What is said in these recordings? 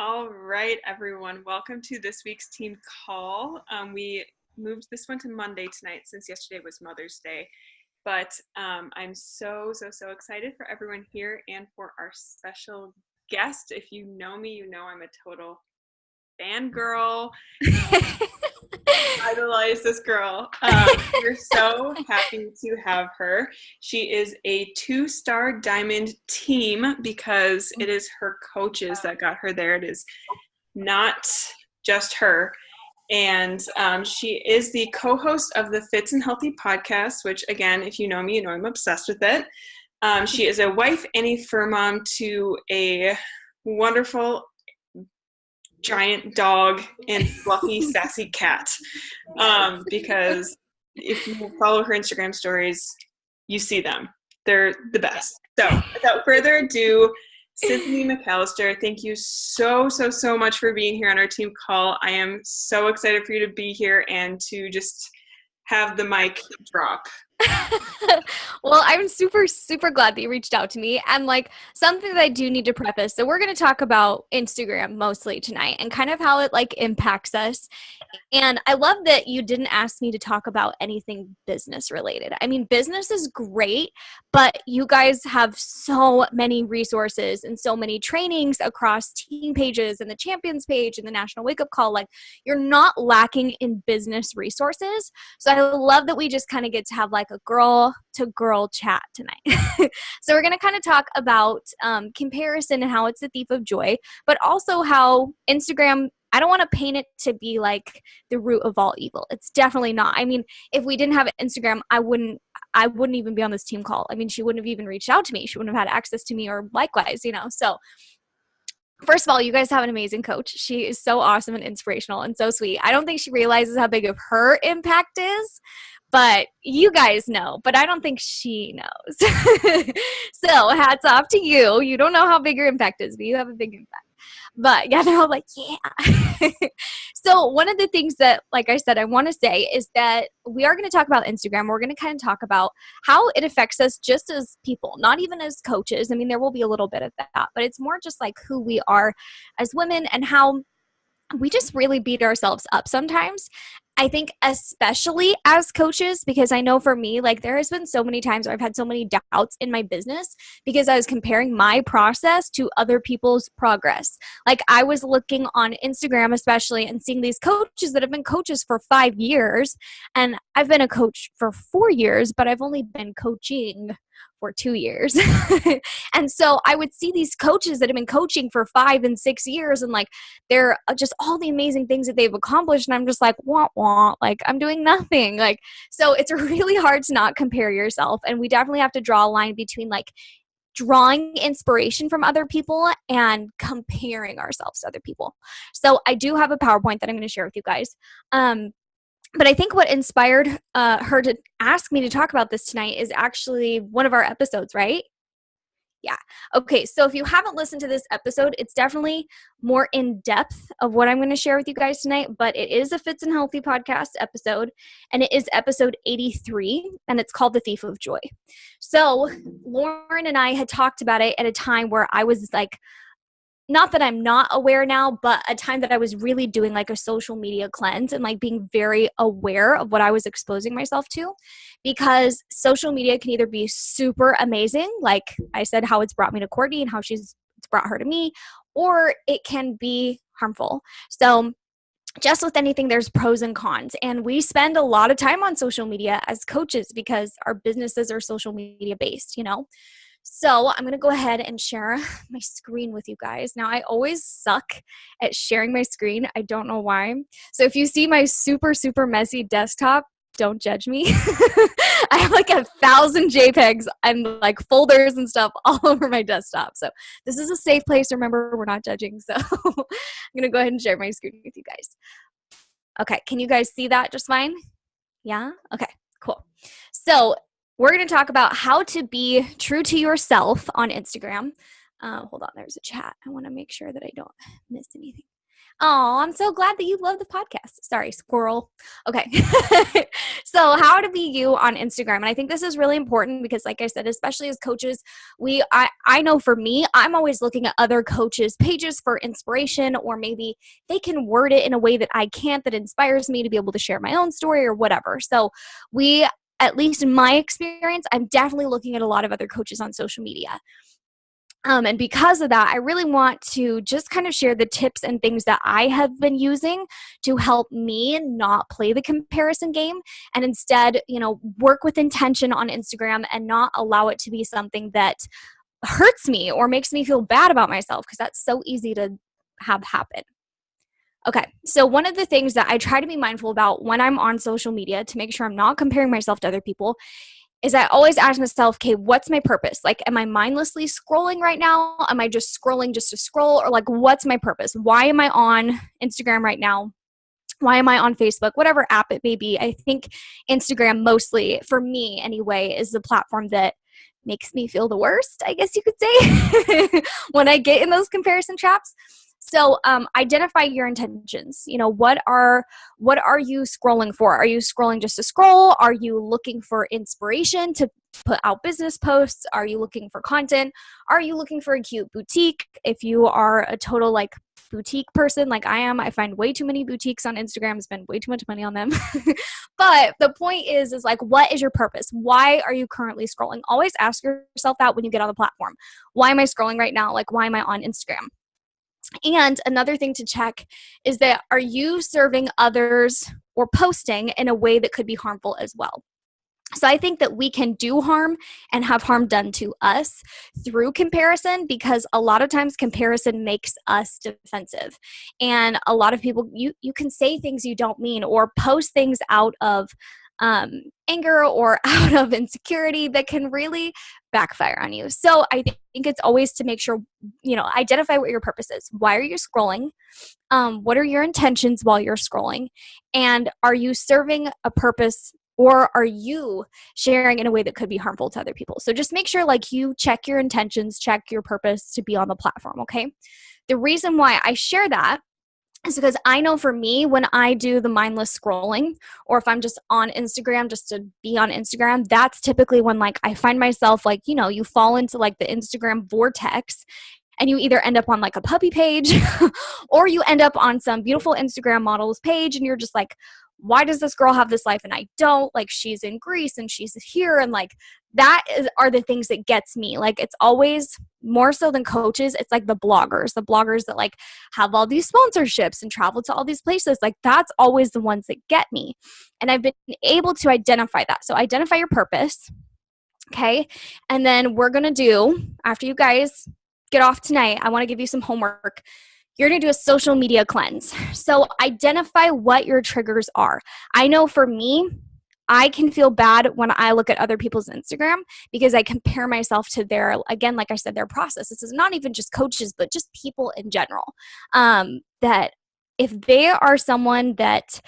All right, everyone. Welcome to this week's team call. We moved this one to Monday tonight since yesterday was Mother's Day. But I'm so excited for everyone here and for our special guest. If you know me, you know I'm a total fangirl. Idolize this girl. We're so happy to have her. She is a 2-star diamond team because it is her coaches that got her there. It is not just her. And she is the co-host of the Fits and Healthy podcast, which, again, if you know me, you know I'm obsessed with it. She is a wife and a fur mom to a wonderful giant dog and fluffy sassy cat, because if you follow her Instagram stories, you see them. They're the best. So without further ado, Cinthanie McAllister, thank you so much for being here on our team call. I am so excited for you to be here and to just have the mic drop. Well, I'm super glad that you reached out to me. And something that I do need to preface. So we're going to talk about Instagram mostly tonight and kind of how it impacts us. And I love that you didn't ask me to talk about anything business related. I mean, business is great, but you guys have so many resources and so many trainings across team pages and the champions page and the national wake up call. You're not lacking in business resources. So I love that we just kind of get to have a girl to girl chat tonight. So we're going to kind of talk about comparison and how it's a thief of joy, but also how Instagram, I don't want to paint it to be the root of all evil. It's definitely not. I mean, if we didn't have Instagram, I wouldn't even be on this team call. I mean, she wouldn't have even reached out to me. She wouldn't have had access to me, or likewise, So first of all, you guys have an amazing coach. She is so awesome and inspirational and so sweet. I don't think she realizes how big of her impact is, but you guys know, but I don't think she knows. So hats off to you. You don't know how big your impact is, but you have a big impact. But yeah, they're all yeah. So one of the things that, like I said, I want to say is that we are going to talk about Instagram. We're going to kind of talk about how it affects us just as people, not even as coaches. I mean, there will be a little bit of that, but it's more just who we are as women and how we just really beat ourselves up sometimes. I think especially as coaches, because I know for me, there has been so many times where I've had so many doubts in my business because I was comparing my process to other people's progress. I was looking on Instagram especially and seeing these coaches that have been coaches for 5 years, and I've been a coach for 4 years, but I've only been coaching for 2 years. And so I would see these coaches that have been coaching for 5 and 6 years, and they're just all the amazing things that they've accomplished. And I'm just wah, wah, I'm doing nothing. So it's really hard to not compare yourself. And we definitely have to draw a line between drawing inspiration from other people and comparing ourselves to other people. So I do have a PowerPoint that I'm going to share with you guys. But I think what inspired her to ask me to talk about this tonight is actually one of our episodes, right? Yeah. Okay. So if you haven't listened to this episode, it's definitely more in depth of what I'm going to share with you guys tonight, but it is a Fits and Healthy podcast episode, and it is episode 83, and it's called The Thief of Joy. So Lauren and I had talked about it at a time where I was not that I'm not aware now, but a time that I was really doing a social media cleanse and being very aware of what I was exposing myself to, because social media can either be super amazing, like I said, how it's brought me to Courtney and how it's brought her to me, or it can be harmful. So just with anything, there's pros and cons. And we spend a lot of time on social media as coaches because our businesses are social media based, So I'm going to go ahead and share my screen with you guys. Now, I always suck at sharing my screen. I don't know why. So if you see my super messy desktop, don't judge me. I have 1,000 JPEGs and folders and stuff all over my desktop. So this is a safe place. Remember, we're not judging. So I'm going to go ahead and share my screen with you guys. Okay. Can you guys see that just fine? Yeah? Okay, cool. So we're going to talk about how to be true to yourself on Instagram. Hold on, there's a chat. I want to make sure that I don't miss anything. Oh, I'm so glad that you love the podcast. Sorry, squirrel. Okay. So, how to be you on Instagram. And I think this is really important because, like I said, especially as coaches, I know for me, I'm always looking at other coaches' pages for inspiration, or maybe they can word it in a way that I can't, that inspires me to be able to share my own story or whatever. So, at least in my experience, I'm definitely looking at a lot of other coaches on social media. And because of that, I really want to just kind of share the tips and things that I have been using to help me not play the comparison game, and instead, work with intention on Instagram and not allow it to be something that hurts me or makes me feel bad about myself, because that's so easy to have happen. Okay, so one of the things that I try to be mindful about when I'm on social media to make sure I'm not comparing myself to other people is I always ask myself, okay, what's my purpose? Like, am I mindlessly scrolling right now? Am I just scrolling just to scroll? Or like, what's my purpose? Why am I on Instagram right now? Why am I on Facebook? Whatever app it may be. I think Instagram mostly, for me anyway, is the platform that makes me feel the worst, I guess you could say, when I get in those comparison traps. So identify your intentions. What are you scrolling for? Are you scrolling just to scroll? Are you looking for inspiration to put out business posts? Are you looking for content? Are you looking for a cute boutique? If you are a total like boutique person like I am, I find way too many boutiques on Instagram, spend way too much money on them. But the point is like, what is your purpose? Why are you currently scrolling? Always ask yourself that when you get on the platform. Why am I scrolling right now? Like, why am I on Instagram? And another thing to check is that, are you serving others or posting in a way that could be harmful as well? So I think that we can do harm and have harm done to us through comparison, because a lot of times comparison makes us defensive. And a lot of people, you can say things you don't mean or post things out of anger or out of insecurity that can really backfire on you. So I think it's always to make sure, identify what your purpose is. Why are you scrolling? What are your intentions while you're scrolling? And are you serving a purpose, or are you sharing in a way that could be harmful to other people? So just make sure like you check your intentions, check your purpose to be on the platform, okay? The reason why I share that is because I know for me, when I do the mindless scrolling, or if I'm just on Instagram just to be on Instagram, that's typically when like I find myself like, you fall into like the Instagram vortex, and you either end up on like a puppy page or you end up on some beautiful Instagram model's page, and you're just like, why does this girl have this life and I don't? Like, she's in Greece and she's here, and like are the things that gets me. Like, it's always more so than coaches, it's like the bloggers that like have all these sponsorships and travel to all these places. Like, that's always the ones that get me. And I've been able to identify that. So identify your purpose. Okay. And then we're going to do, after you guys get off tonight, I want to give you some homework. You're going to do a social media cleanse. So identify what your triggers are. I know for me, I can feel bad when I look at other people's Instagram because I compare myself to their, again, like I said, their process. This is not even just coaches, but just people in general. That if they are someone that,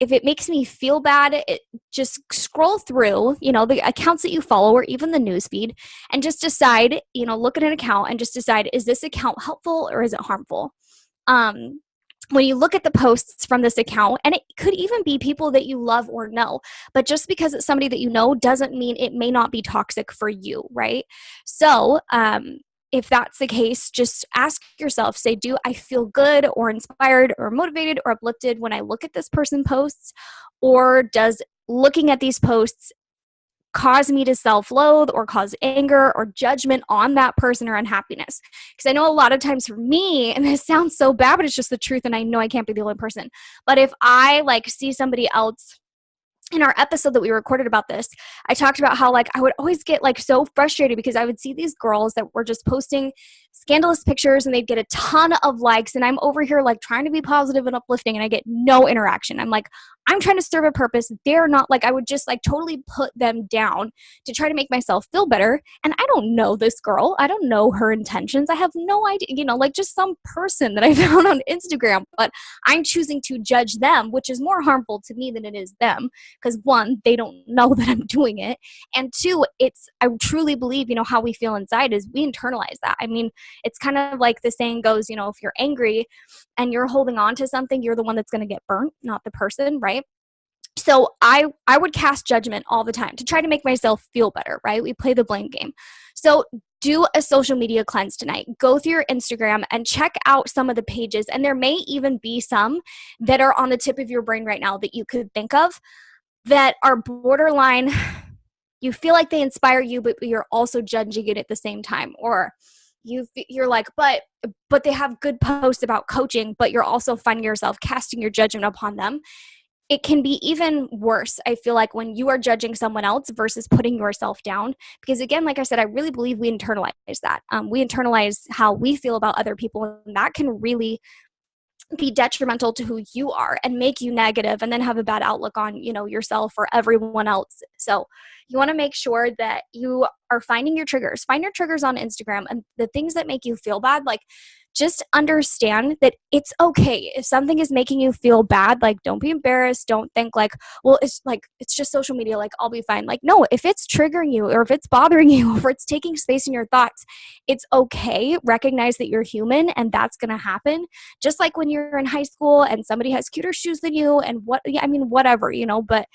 if it makes me feel bad, just scroll through, the accounts that you follow or even the newsfeed, and just decide, look at an account and just decide, is this account helpful or is it harmful? When you look at the posts from this account, and it could even be people that you love or know, but just because it's somebody that you know doesn't mean it may not be toxic for you, right? So, if that's the case, just ask yourself, say, do I feel good or inspired or motivated or uplifted when I look at this person posts? Or does looking at these posts cause me to self-loathe or cause anger or judgment on that person or unhappiness? Because I know a lot of times for me, and this sounds so bad, but it's just the truth, and I know I can't be the only person, but if I like see somebody else, in our episode that we recorded about this, I talked about how like I would always get like so frustrated because I would see these girls that were just posting scandalous pictures and they'd get a ton of likes, and I'm over here like trying to be positive and uplifting, and I get no interaction. I'm like, I'm trying to serve a purpose. They're not. Like, I would just like totally put them down to try to make myself feel better. And I don't know this girl. I don't know her intentions. I have no idea, like just some person that I found on Instagram, but I'm choosing to judge them, which is more harmful to me than it is them. Because one, they don't know that I'm doing it. And two, I truly believe, how we feel inside is we internalize that. I mean, It's kind of like the saying goes, if you're angry and you're holding on to something, you're the one that's going to get burnt, not the person, right? So I would cast judgment all the time to try to make myself feel better, right? We play the blame game. So do a social media cleanse tonight. Go through your Instagram and check out some of the pages. And there may even be some that are on the tip of your brain right now that you could think of that are borderline. You feel like they inspire you, but you're also judging it at the same time. Or you're like, but they have good posts about coaching, but you're also finding yourself casting your judgment upon them. It can be even worse, I feel like, when you are judging someone else versus putting yourself down. Because again, like I said, I really believe we internalize that. We internalize how we feel about other people, and that can really be detrimental to who you are and make you negative, and then have a bad outlook on, yourself or everyone else. So you want to make sure that you are finding your triggers. Find your triggers on Instagram, and the things that make you feel bad, like, just understand that it's okay. If something is making you feel bad, like, don't be embarrassed. Don't think like, well, it's just social media, like, I'll be fine. Like, no, if it's triggering you, or if it's bothering you, or it's taking space in your thoughts, it's okay. Recognize that you're human, and that's going to happen. Just like when you're in high school and somebody has cuter shoes than you, and whatever, but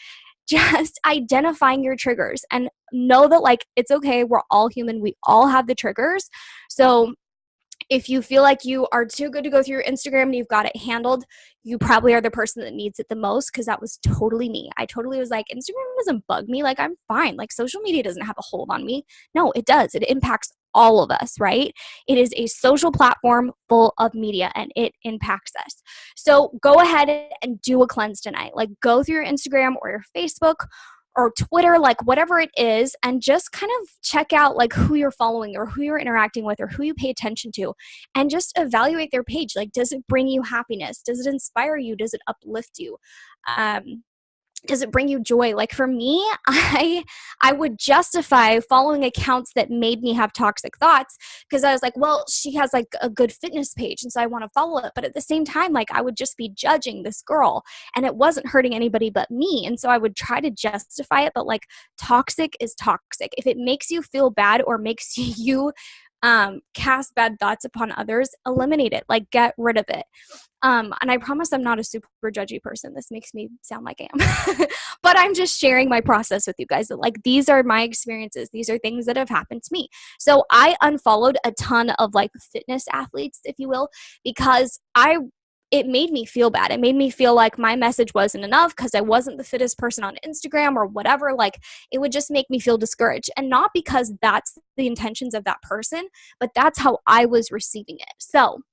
just identifying your triggers, and know that, like, it's okay. We're all human. We all have the triggers. So if you feel like you are too good to go through your Instagram and you've got it handled, you probably are the person that needs it the most, because that was totally me. I totally was like, Instagram doesn't bug me. Like, I'm fine. Like, social media doesn't have a hold on me. No, it does. It impacts all of us, right? It is a social platform full of media, and it impacts us. So go ahead and do a cleanse tonight. Like, go through your Instagram or your Facebook or Twitter, like, whatever it is, and just kind of check out, like, who you're following or who you're interacting with or who you pay attention to, and just evaluate their page. Like, does it bring you happiness? Does it inspire you? Does it uplift you? Does it bring you joy? Like, for me, I would justify following accounts that made me have toxic thoughts, because I was like, well, she has like a good fitness page, and so I want to follow it. But at the same time, like, I would just be judging this girl, and it wasn't hurting anybody but me. And so I would try to justify it, but, like, toxic is toxic. If it makes you feel bad or makes you cast bad thoughts upon others, eliminate it. Like, get rid of it. And I promise I'm not a super judgy person. This makes me sound like I am. But I'm just sharing my process with you guys, that, like, these are my experiences. These are things that have happened to me. So I unfollowed a ton of, like, fitness athletes, if you will, because it made me feel bad. It made me feel like my message wasn't enough because I wasn't the fittest person on Instagram or whatever. Like, it would just make me feel discouraged. And not because that's the intentions of that person, but that's how I was receiving it. So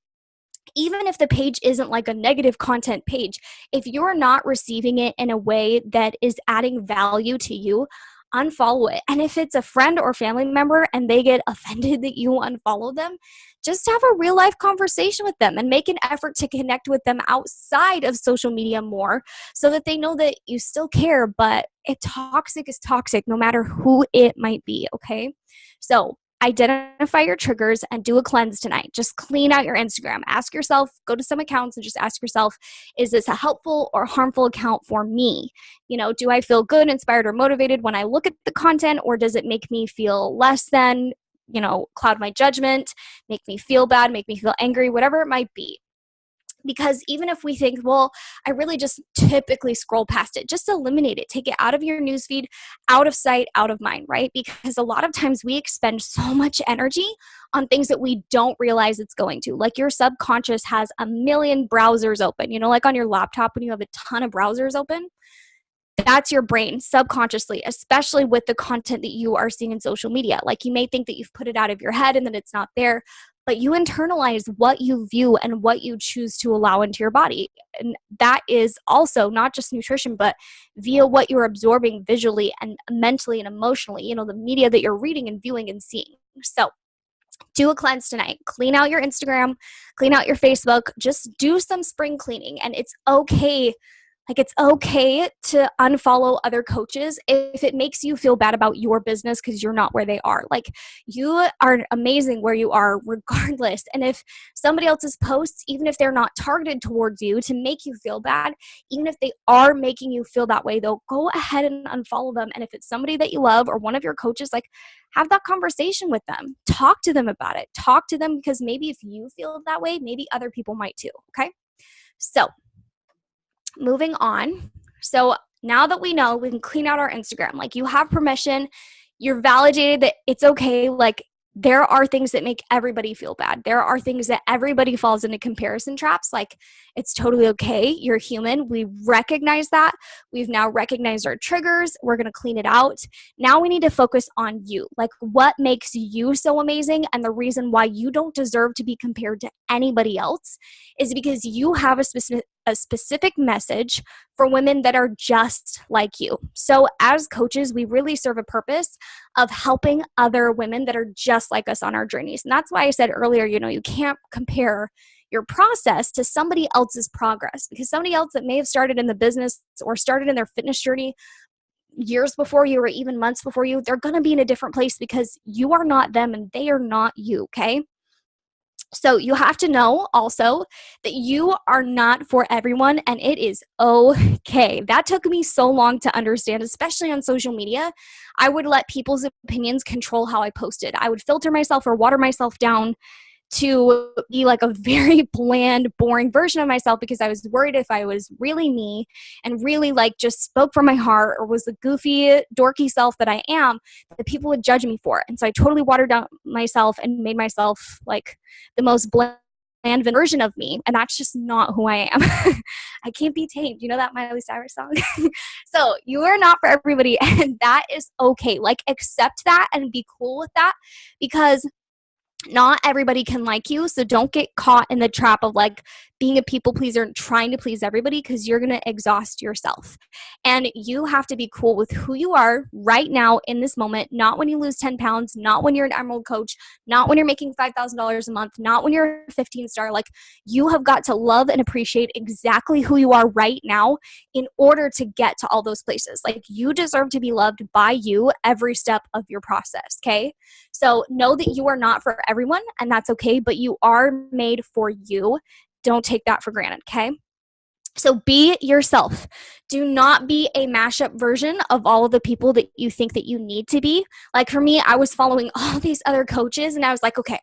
even if the page isn't like a negative content page, if you're not receiving it in a way that is adding value to you, unfollow it. And if it's a friend or family member and they get offended that you unfollow them, just have a real life conversation with them and make an effort to connect with them outside of social media more, so that they know that you still care. But toxic is toxic, no matter who it might be. Okay. So identify your triggers and do a cleanse tonight. Just clean out your Instagram. Ask yourself, go to some accounts and just ask yourself, is this a helpful or harmful account for me? Do I feel good, inspired, or motivated when I look at the content, or does it make me feel less than, cloud my judgment, make me feel bad, make me feel angry, whatever it might be? Because even if we think, well, I really just typically scroll past it, just eliminate it. Take it out of your newsfeed, out of sight, out of mind, right? Because a lot of times we expend so much energy on things that we don't realize it's going to. Like, your subconscious has a million browsers open, like on your laptop when you have a ton of browsers open. That's your brain subconsciously, especially with the content that you are seeing in social media. Like, you may think that you've put it out of your head and that it's not there, but you internalize what you view and what you choose to allow into your body. And that is also not just nutrition, but via what you're absorbing visually and mentally and emotionally, the media that you're reading and viewing and seeing. So do a cleanse tonight. Clean out your Instagram, clean out your Facebook, just do some spring cleaning. And it's okay Like, it's okay to unfollow other coaches if it makes you feel bad about your business because you're not where they are. Like, you are amazing where you are regardless. And if somebody else's posts, even if they're not targeted towards you to make you feel bad, even if they are making you feel that way, though, go ahead and unfollow them. And if it's somebody that you love or one of your coaches, like, have that conversation with them. Talk to them about it. Talk to them, because maybe if you feel that way, maybe other people might too. Okay. So moving on. So now that we know, we can clean out our Instagram. Like, you have permission. You're validated that it's okay. Like, there are things that make everybody feel bad. There are things that everybody falls into comparison traps. Like, it's totally okay. You're human. We recognize that. We've now recognized our triggers. We're going to clean it out. Now we need to focus on you. Like, what makes you so amazing, and the reason why you don't deserve to be compared to anybody else is because you have a specific message for women that are just like you. So as coaches, we really serve a purpose of helping other women that are just like us on our journeys. And that's why I said earlier, you can't compare your process to somebody else's progress, because somebody else that may have started in the business or started in their fitness journey years before you or even months before you, they're going to be in a different place because you are not them and they are not you. Okay. So you have to know also that you are not for everyone, and it is okay. That took me so long to understand, especially on social media. I would let people's opinions control how I posted. I would filter myself or water myself down to be like a very bland, boring version of myself, because I was worried if I was really me and really like just spoke from my heart or was the goofy, dorky self that I am, that people would judge me for it. And so I totally watered down myself and made myself like the most bland version of me. And that's just not who I am. I can't be tamed. You know that Miley Cyrus song? So you are not for everybody, and that is okay. Like, accept that and be cool with that, because not everybody can like you. So don't get caught in the trap of like being a people pleaser and trying to please everybody, because you're going to exhaust yourself. And you have to be cool with who you are right now in this moment, not when you lose 10 pounds, not when you're an Emerald coach, not when you're making $5,000 a month, not when you're a 15-star. Like, you have got to love and appreciate exactly who you are right now in order to get to all those places. Like, you deserve to be loved by you every step of your process. Okay. So know that you are not for everyone, and that's okay, but you are made for you. Don't take that for granted, okay? So be yourself. Do not be a mashup version of all of the people that you think that you need to be. Like, for me, I was following all these other coaches, and I was like, okay,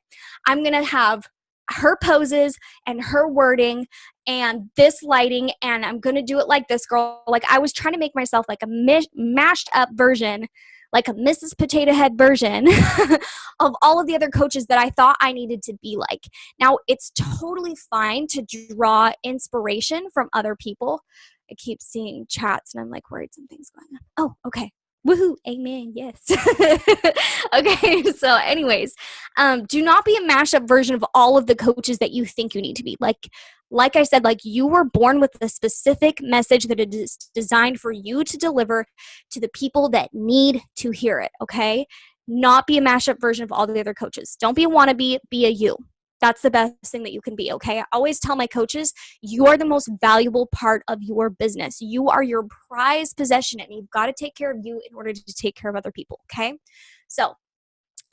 I'm going to have her poses and her wording and this lighting, and I'm going to do it like this girl. Like, I was trying to make myself like a mashed up version, like a Mrs. Potato Head version of all of the other coaches that I thought I needed to be like. Now, it's totally fine to draw inspiration from other people. I keep seeing chats and I'm like worried something's going on. Oh, okay. Woohoo. Amen. Yes. Okay. So anyways, do not be a mashup version of all of the coaches that you think you need to be. Like I said, like, you were born with a specific message that is designed for you to deliver to the people that need to hear it. Okay. Not be a mashup version of all the other coaches. Don't be a wannabe, be a you. That's the best thing that you can be, okay? I always tell my coaches, you are the most valuable part of your business. You are your prized possession, and you've got to take care of you in order to take care of other people, okay? So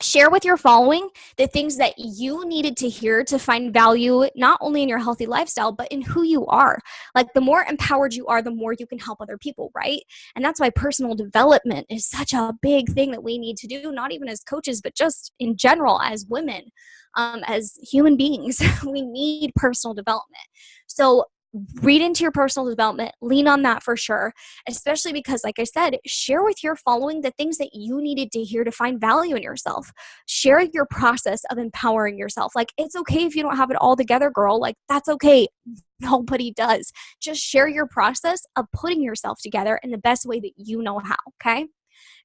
share with your following the things that you needed to hear to find value, not only in your healthy lifestyle, but in who you are. Like, the more empowered you are, the more you can help other people, right? And that's why personal development is such a big thing that we need to do, not even as coaches, but just in general as women, as human beings. We need personal development. So read into your personal development, lean on that for sure, especially because, like I said, share with your following the things that you needed to hear to find value in yourself. Share your process of empowering yourself. Like, it's okay if you don't have it all together, girl. Like, that's okay. Nobody does. Just share your process of putting yourself together in the best way that you know how, okay?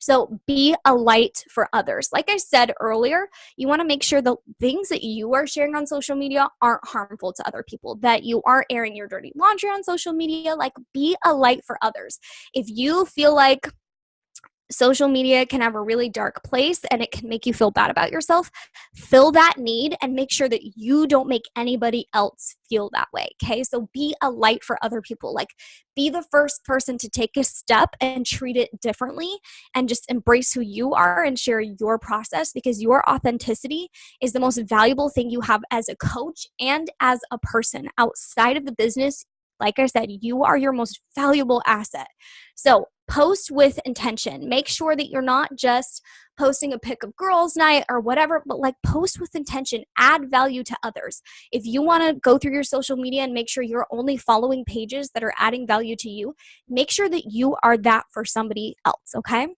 So be a light for others. Like I said earlier, you want to make sure the things that you are sharing on social media aren't harmful to other people, that you aren't airing your dirty laundry on social media. Like, be a light for others. If you feel like social media can have a really dark place and it can make you feel bad about yourself. Fill that need and make sure that you don't make anybody else feel that way. Okay. So be a light for other people. Like, be the first person to take a step and treat it differently and just embrace who you are and share your process, because your authenticity is the most valuable thing you have as a coach and as a person outside of the business. Like I said, you are your most valuable asset. So post with intention. Make sure that you're not just posting a pic of girls' night or whatever, but like post with intention, add value to others. If you want to go through your social media and make sure you're only following pages that are adding value to you, make sure that you are that for somebody else, okay?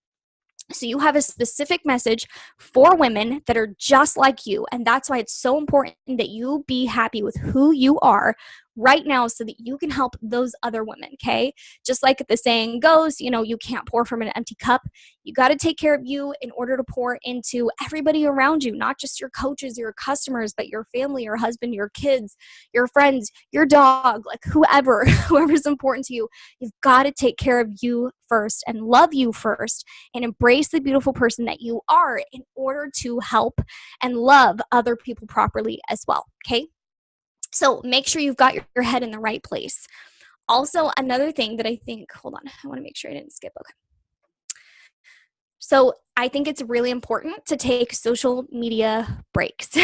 So you have a specific message for women that are just like you. And that's why it's so important that you be happy with who you are right now so that you can help those other women, okay? Just like the saying goes, you can't pour from an empty cup. You got to take care of you in order to pour into everybody around you, not just your coaches, your customers, but your family, your husband, your kids, your friends, your dog, like whoever's important to you. You've got to take care of you first and love you first and embrace the beautiful person that you are in order to help and love other people properly as well, okay? So make sure you've got your head in the right place. Also, another thing that I think, hold on, I want to make sure I didn't skip. Okay. So I think it's really important to take social media breaks.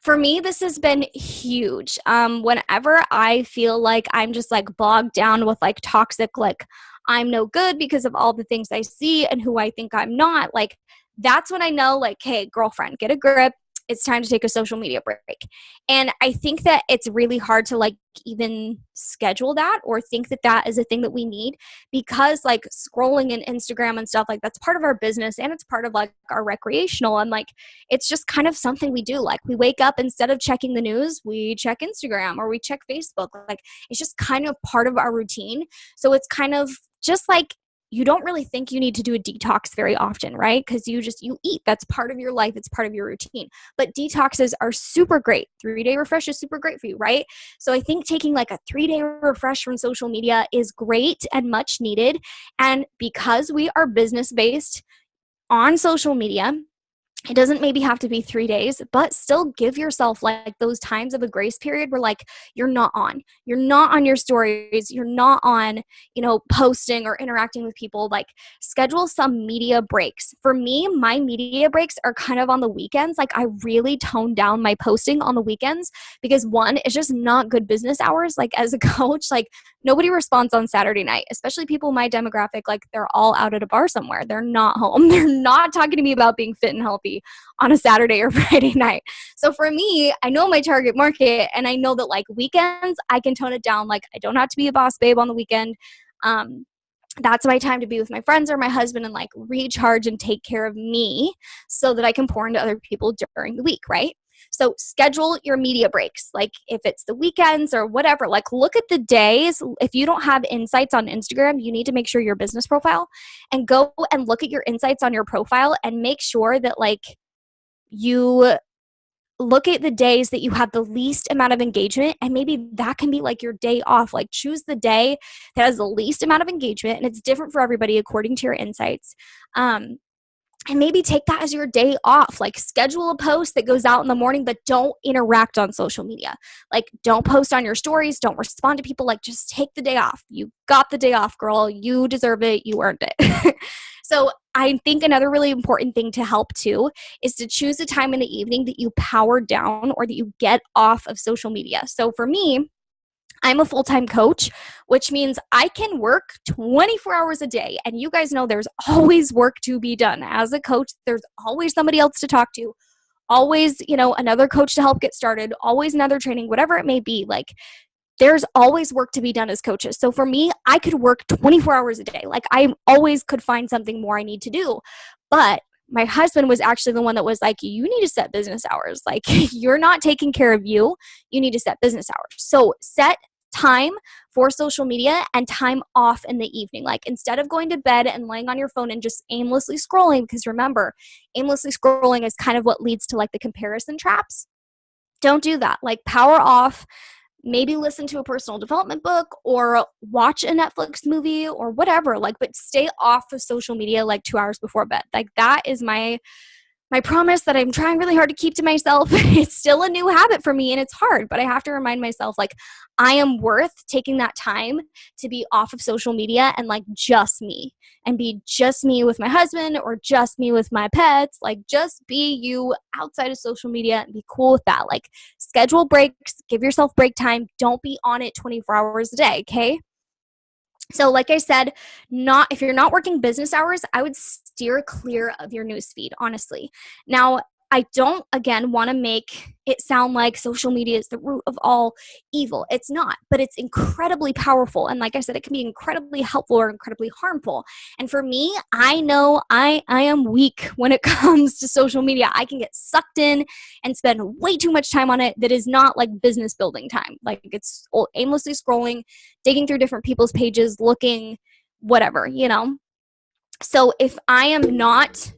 For me, this has been huge. Whenever I feel like I'm just like bogged down with like toxic, like I'm no good because of all the things I see and who I think I'm not, like that's when I know, like, hey, girlfriend, get a grip. It's time to take a social media break. And I think that it's really hard to like even schedule that or think that that is a thing that we need, because like scrolling in Instagram and stuff, like that's part of our business and it's part of like our recreational, and like it's just kind of something we do. Like we wake up, instead of checking the news, we check Instagram or we check Facebook. Like it's just kind of part of our routine. So it's kind of just like, you don't really think you need to do a detox very often, right? Because you eat. That's part of your life. It's part of your routine. But detoxes are super great. 3-day refresh is super great for you, right? So I think taking like a 3-day refresh from social media is great and much needed. And because we are business based on social media, it doesn't maybe have to be 3 days, but still give yourself like those times of a grace period where like you're not on your stories, you're not on, posting or interacting with people. Like schedule some media breaks. For me, my media breaks are kind of on the weekends. Like I really tone down my posting on the weekends because one, it's just not good business hours. Like as a coach, like nobody responds on Saturday night, especially people in my demographic. Like they're all out at a bar somewhere. They're not home. They're not talking to me about being fit and healthy on a Saturday or Friday night. So for me, I know my target market, and I know that like weekends, I can tone it down. Like I don't have to be a boss babe on the weekend. That's my time to be with my friends or my husband and like recharge and take care of me so that I can pour into other people during the week, right? So schedule your media breaks. Like if it's the weekends or whatever, like look at the days. If you don't have insights on Instagram, you need to make sure your business profile and go and look at your insights on your profile and make sure that like you look at the days that you have the least amount of engagement, and maybe that can be like your day off. Like choose the day that has the least amount of engagement, and it's different for everybody according to your insights. And maybe take that as your day off. Like schedule a post that goes out in the morning, but don't interact on social media. Like don't post on your stories. Don't respond to people. Like just take the day off. You got the day off, girl. You deserve it. You earned it. So I think another really important thing to help too is to choose a time in the evening that you power down or that you get off of social media. So for me, I'm a full-time coach, which means I can work 24 hours a day. And you guys know there's always work to be done. As a coach, there's always somebody else to talk to, always, another coach to help get started, always another training, whatever it may be. Like there's always work to be done as coaches. So for me, I could work 24 hours a day. Like I always could find something more I need to do. But my husband was actually the one that was like, you need to set business hours. Like you're not taking care of you. You need to set business hours. So set time for social media and time off in the evening. Like instead of going to bed and laying on your phone and just aimlessly scrolling, because remember, aimlessly scrolling is kind of what leads to like the comparison traps. Don't do that. Like power off, maybe listen to a personal development book or watch a Netflix movie or whatever, like, but stay off of social media like 2 hours before bed. Like, that is my promise that I'm trying really hard to keep to myself. It's still a new habit for me and it's hard, but I have to remind myself, like, I am worth taking that time to be off of social media and like just me, and be just me with my husband or just me with my pets. Like, just be you outside of social media and be cool with that. Like, schedule breaks, give yourself break time. Don't be on it 24 hours a day. Okay. So like I said, not if you're not working business hours, I would steer clear of your newsfeed, honestly. Now, I don't, again, want to make it sound like social media is the root of all evil. It's not, but it's incredibly powerful. And like I said, it can be incredibly helpful or incredibly harmful. And for me, I know I am weak when it comes to social media. I can get sucked in and spend way too much time on it that is not like business building time. Like, it's aimlessly scrolling, digging through different people's pages, looking, whatever, you know? So if I am not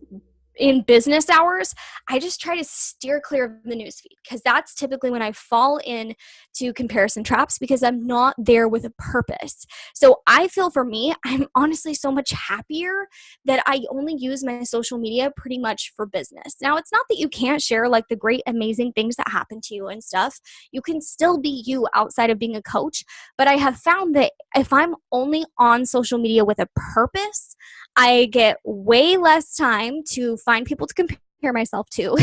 in business hours, I just try to steer clear of the newsfeed, because that's typically when I fall into comparison traps, because I'm not there with a purpose. So I feel, for me, I'm honestly so much happier that I only use my social media pretty much for business. Now, it's not that you can't share like the great, amazing things that happen to you and stuff. You can still be you outside of being a coach. But I have found that if I'm only on social media with a purpose, I get way less time to find people to compare myself to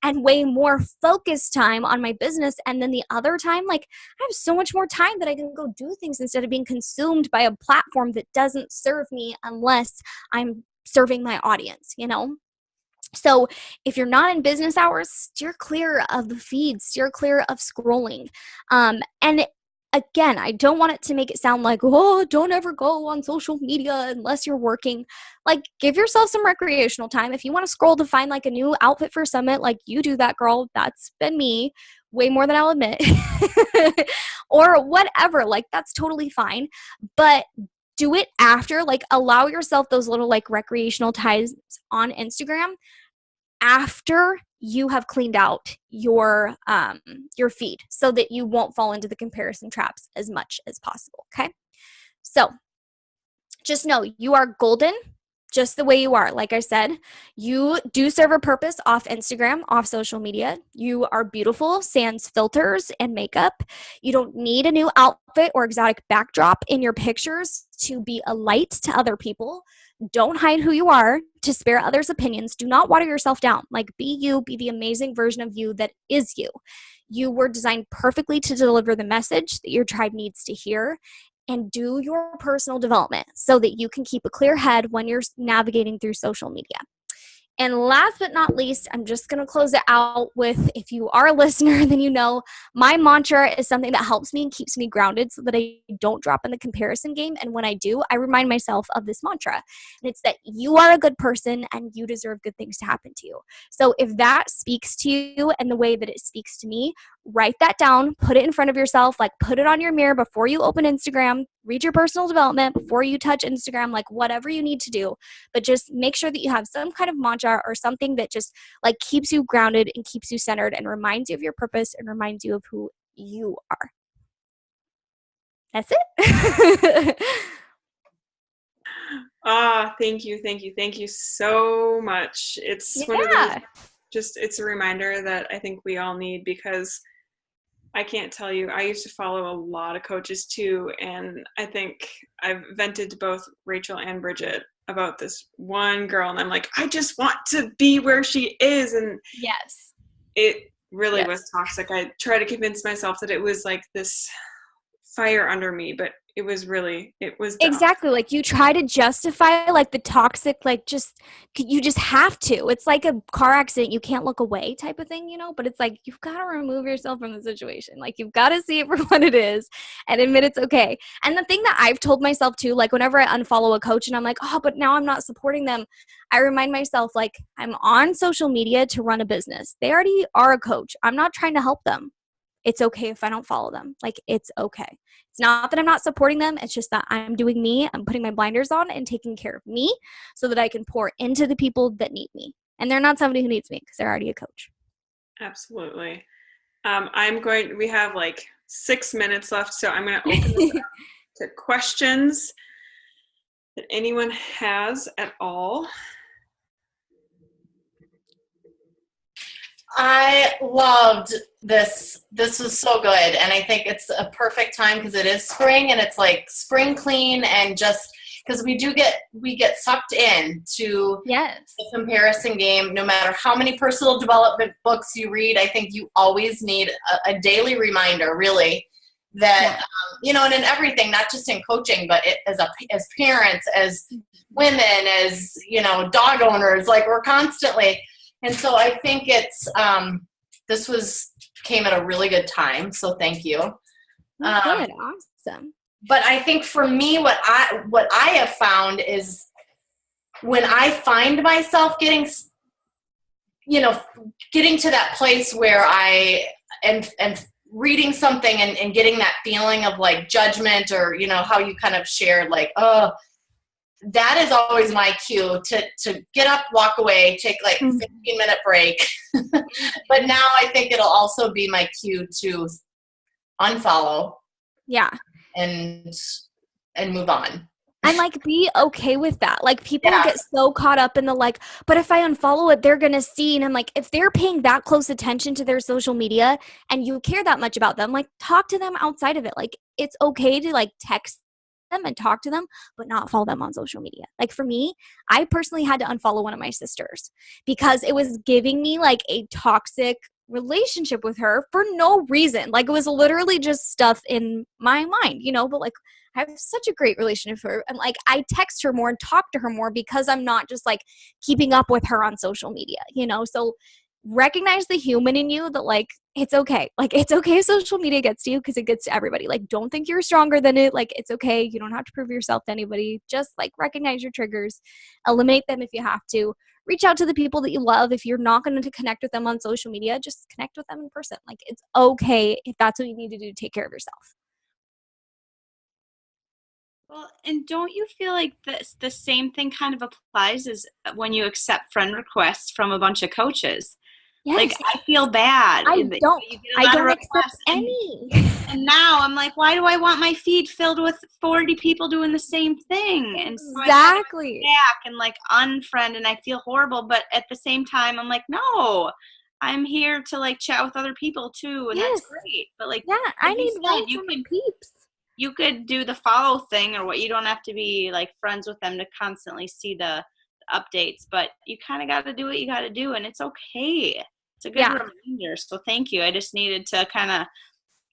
and way more focused time on my business. And then the other time, like, I have so much more time that I can go do things instead of being consumed by a platform that doesn't serve me unless I'm serving my audience, you know? So if you're not in business hours, steer clear of the feed, steer clear of scrolling. And again, I don't want it to make it sound like, oh, don't ever go on social media unless you're working. Like, give yourself some recreational time. If you want to scroll to find like a new outfit for Summit, like, you do that, girl. That's been me way more than I'll admit. Or whatever, like, that's totally fine. But do it after, like, allow yourself those little like recreational times on Instagram after you have cleaned out your feed, so that you won't fall into the comparison traps as much as possible. Okay. So just know you are golden just the way you are. Like I said, you do serve a purpose off Instagram, off social media. You are beautiful, sans filters and makeup. You don't need a new outfit or exotic backdrop in your pictures to be a light to other people. Don't hide who you are to spare others' opinions. Do not water yourself down. Like, be you, be the amazing version of you that is you. You were designed perfectly to deliver the message that your tribe needs to hear. And do your personal development so that you can keep a clear head when you're navigating through social media. And last but not least, I'm just going to close it out with, if you are a listener, then you know my mantra is something that helps me and keeps me grounded so that I don't drop in the comparison game. And when I do, I remind myself of this mantra. And it's that you are a good person and you deserve good things to happen to you. So if that speaks to you and the way that it speaks to me, write that down, put it in front of yourself, like, put it on your mirror before you open Instagram, read your personal development before you touch Instagram, like, whatever you need to do. But just make sure that you have some kind of mantra or something that just like keeps you grounded and keeps you centered and reminds you of your purpose and reminds you of who you are. That's it. Thank you, thank you, thank you so much. It's one of those, just, it's a reminder that I think we all need, because I can't tell you, I used to follow a lot of coaches too, and I think I've vented to both Rachel and Bridget about this one girl, and I'm like, I just want to be where she is. And yes, it really was toxic. I try to convince myself that it was like this fire under me, but it was exactly, like, you try to justify like the toxic, like, just, you just have to. It's like a car accident, you can't look away type of thing, you know? But it's like, you've got to remove yourself from the situation. Like, you've got to see it for what it is and admit it's okay. And the thing that I've told myself too, like, whenever I unfollow a coach and I'm like, oh, but now I'm not supporting them, I remind myself, like, I'm on social media to run a business. They already are a coach. I'm not trying to help them. It's okay if I don't follow them. Like, it's okay. It's not that I'm not supporting them. It's just that I'm doing me. I'm putting my blinders on and taking care of me so that I can pour into the people that need me. And they're not somebody who needs me because they're already a coach. Absolutely. We have like 6 minutes left, so I'm going to open this up to questions that anyone has at all. I loved this. This was so good. And I think it's a perfect time because it is spring and it's like spring clean, and just because we get sucked in to Yes. the comparison game. No matter how many personal development books you read, I think you always need a daily reminder, really, that, and in everything, not just in coaching, but as parents, as women, as, dog owners, like we're constantly. And so I think it's, came at a really good time. So thank you. Good. Awesome. But I think for me, what I have found is when I find myself getting to that place where I am reading something and getting that feeling of like judgment, or, how you kind of shared, like, oh, that is always my cue to get up, walk away, take like 15-minute break. But now I think it'll also be my cue to unfollow. Yeah. And move on. And like be okay with that. Like people get so caught up in the like, but if I unfollow it, they're gonna see. And I'm like, if they're paying that close attention to their social media and you care that much about them, like talk to them outside of it. Like it's okay to like text them and talk to them, but not follow them on social media. Like for me, I personally had to unfollow one of my sisters because it was giving me like a toxic relationship with her for no reason. Like it was literally just stuff in my mind, but like I have such a great relationship with her, and like I text her more and talk to her more because I'm not just like keeping up with her on social media, so recognize the human in you, that like it's okay. Like it's okay if social media gets to you, because it gets to everybody. Like don't think you're stronger than it. Like it's okay. You don't have to prove yourself to anybody. Just like recognize your triggers, eliminate them if you have to. Reach out to the people that you love. If you're not going to connect with them on social media, just connect with them in person. Like it's okay if that's what you need to do to take care of yourself. Well, and don't you feel like the same thing kind of applies as when you accept friend requests from a bunch of coaches? Yes. Like I feel bad. I don't accept any. And now I'm like, why do I want my feed filled with 40 people doing the same thing? And so exactly. I back and like unfriend, and I feel horrible. But at the same time, I'm like, no, I'm here to like chat with other people too, and that's great. But like, I need love from my peeps. You could do the follow thing or what. You don't have to be like friends with them to constantly see the updates, but you kind of got to do what you got to do, and it's okay. It's a good reminder. So thank you. I just needed to kind of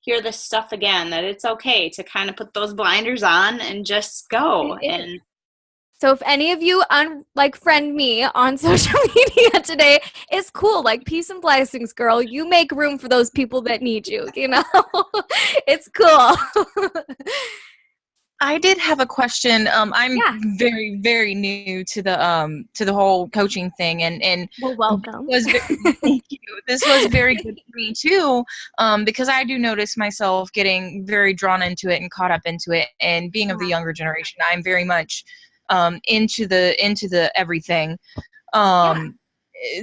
hear this stuff again, that it's okay to kind of put those blinders on and just go. And so if any of you friend me on social media today, it's cool. Like peace and blessings, girl. You make room for those people that need you, It's cool. I did have a question. I'm very, very new to the whole coaching thing, and well, welcome. Thank you. This was very good for me too, because I do notice myself getting very drawn into it and caught up into it. And being of the younger generation, I'm very much into the everything.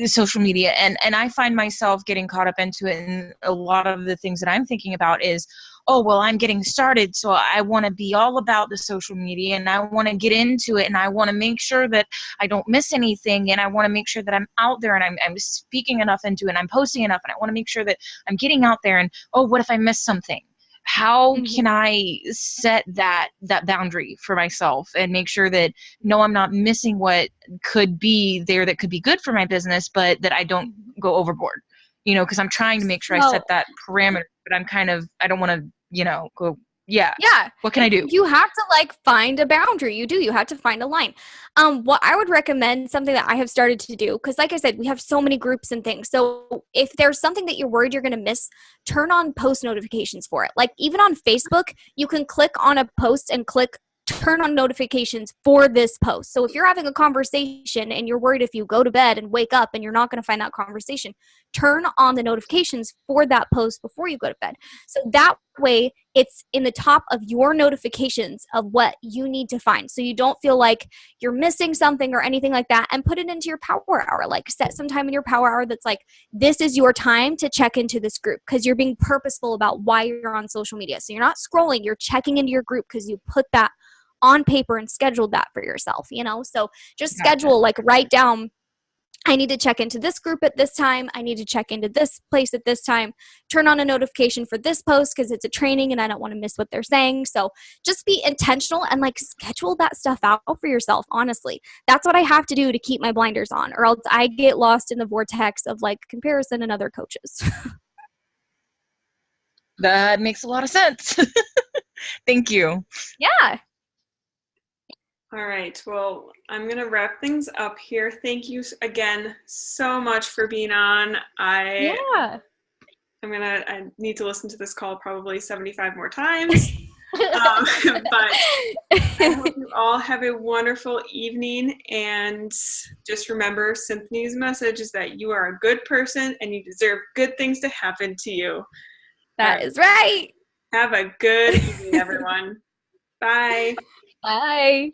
Social media, and I find myself getting caught up into it, and a lot of the things that I'm thinking about is, oh, well, I'm getting started, so I want to be all about the social media, and I want to get into it, and I want to make sure that I don't miss anything, and I want to make sure that I'm out there, and I'm speaking enough into it, and I'm posting enough, and I want to make sure that I'm getting out there, and oh, what if I miss something? How can I set that boundary for myself and make sure that, no, I'm not missing what could be there that could be good for my business, but that I don't go overboard, because I'm trying to make sure I set that parameter, but I don't want to, go. Yeah. What can I do? You have to find a boundary. You have to find a line. What I would recommend, something that I have started to do, because like I said, we have so many groups and things. So if there's something that you're worried you're going to miss, turn on post notifications for it. Like even on Facebook, you can click on a post and click turn on notifications for this post. So if you're having a conversation and you're worried if you go to bed and wake up and you're not going to find that conversation, turn on the notifications for that post before you go to bed. So that way it's in the top of your notifications of what you need to find. So you don't feel like you're missing something or anything like that, and put it into your power hour. Like set some time in your power hour that's like, this is your time to check into this group, because you're being purposeful about why you're on social media. So you're not scrolling, you're checking into your group because you put that on paper and scheduled that for yourself, you know? So just schedule, like write down, I need to check into this group at this time. I need to check into this place at this time. Turn on a notification for this post because it's a training and I don't want to miss what they're saying. So just be intentional and like schedule that stuff out for yourself, honestly. That's what I have to do to keep my blinders on, or else I get lost in the vortex of like comparison and other coaches. That makes a lot of sense. Thank you. Yeah. All right. Well, I'm going to wrap things up here. Thank you again so much for being on. I need to listen to this call probably 75 more times. But I hope you all have a wonderful evening. And just remember, Cinthany's message is that you are a good person and you deserve good things to happen to you. That is right. Have a good evening, everyone. Bye. Bye.